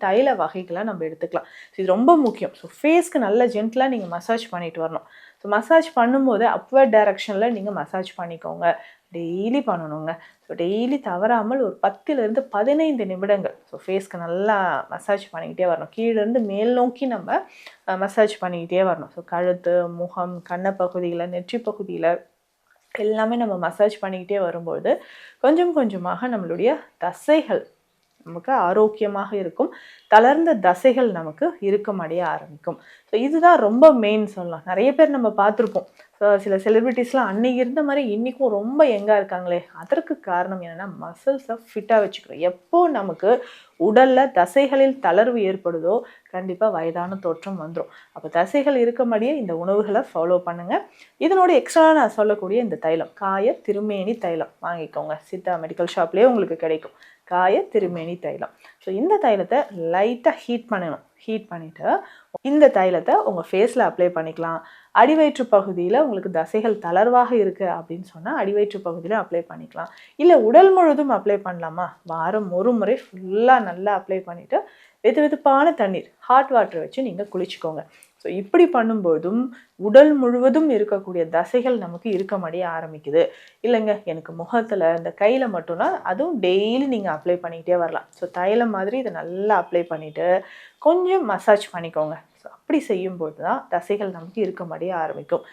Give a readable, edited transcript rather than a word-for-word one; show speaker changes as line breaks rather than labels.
தைல வகைகளை நம்ம எடுத்துக்கலாம். இது ரொம்ப முக்கியம். ஸோ ஃபேஸ்க்கு நல்ல ஜென்டிலாக நீங்கள் மசாஜ் பண்ணிட்டு வரணும். ஸோ மசாஜ் பண்ணும்போது அப்வர்ட் டைரக்ஷனில் நீங்கள் மசாஜ் பண்ணிக்கோங்க. டெய்லி பண்ணணுங்க. ஸோ டெய்லி தவறாமல் ஒரு 10லிருந்து 15 நிமிடங்கள் ஸோ ஃபேஸ்க்கு நல்லா மசாஜ் பண்ணிக்கிட்டே வரணும். கீழேருந்து மேல் நோக்கி நம்ம மசாஜ் பண்ணிக்கிட்டே வரணும். ஸோ கழுத்து, முகம், கண்ண பகுதியில், நெற்றி பகுதியில் எல்லாமே நம்ம மசாஜ் பண்ணிக்கிட்டே வரும்போது கொஞ்சம் கொஞ்சமாக நம்மளுடைய தசைகள் நமக்கு ஆரோக்கியமாக இருக்கும். தளர்ந்த தசைகள் நமக்கு இறுக்கமடைய ஆரம்பிக்கும். ஸோ இதுதான் ரொம்ப மெயின் சொல்லலாம். நிறைய பேர் நம்ம பார்த்துருப்போம். ஸோ சில செலிபிரிட்டிஸ்லாம் அன்னைக்கு இருந்த மாதிரி இன்றைக்கும் ரொம்ப யங்காக இருக்காங்களே, அதற்கு காரணம் என்னென்னா மசில்ஸை ஃபிட்டாக வச்சுக்கிறோம். எப்போ நமக்கு உடலில் தசைகளில் தளர்வு ஏற்படுதோ கண்டிப்பாக வயதான தோற்றம் வந்துடும். அப்போ தசைகள் இருக்கமடியே இந்த உணவுகளை ஃபாலோ பண்ணுங்கள். இதனோட எக்ஸ்ட்ரா நான் சொல்லக்கூடிய இந்த தைலம் காய திருமேனி தைலம் வாங்கிக்கோங்க. சித்தா மெடிக்கல் ஷாப்லேயே உங்களுக்கு கிடைக்கும். காய திருமேனி தைலம். ஸோ இந்த தைலத்தை லைட்டாக ஹீட் பண்ணணும். ஹீட் பண்ணிவிட்டு இந்த தைலத்தை உங்கள் ஃபேஸில் அப்ளை பண்ணிக்கலாம். அடிவயிற்று பகுதியில் உங்களுக்கு தசைகள் தளர்வாக இருக்குது அப்படின்னு சொன்னால் அடிவயிற்று பகுதியில் அப்ளை பண்ணிக்கலாம். இல்லை உடல் முழுதும் அப்ளை பண்ணலாமா, வாரம் ஒரு முறை ஃபுல்லாக நல்லா அப்ளை பண்ணிவிட்டு வெதுவெதுப்பான தண்ணீர் ஹாட் வாட்டர் வச்சு நீங்கள் குளிச்சுக்கோங்க. ஸோ இப்படி பண்ணும்போதும் உடல் முழுவதும் இருக்கக்கூடிய தசைகள் நமக்கு இறுக்கமடைய ஆரம்பிக்குது. இல்லைங்க எனக்கு முகத்தில் இந்த கையில் மட்டும்தான், அதுவும் டெய்லி நீங்கள் அப்ளை பண்ணிக்கிட்டே வரலாம். ஸோ தைலம் மாதிரி இதை நல்லா அப்ளை பண்ணிவிட்டு கொஞ்சம் மசாஜ் பண்ணிக்கோங்க. ஸோ அப்படி செய்யும்போது தான் தசைகள் நமக்கு இறுக்கமடைய ஆரம்பிக்கும்.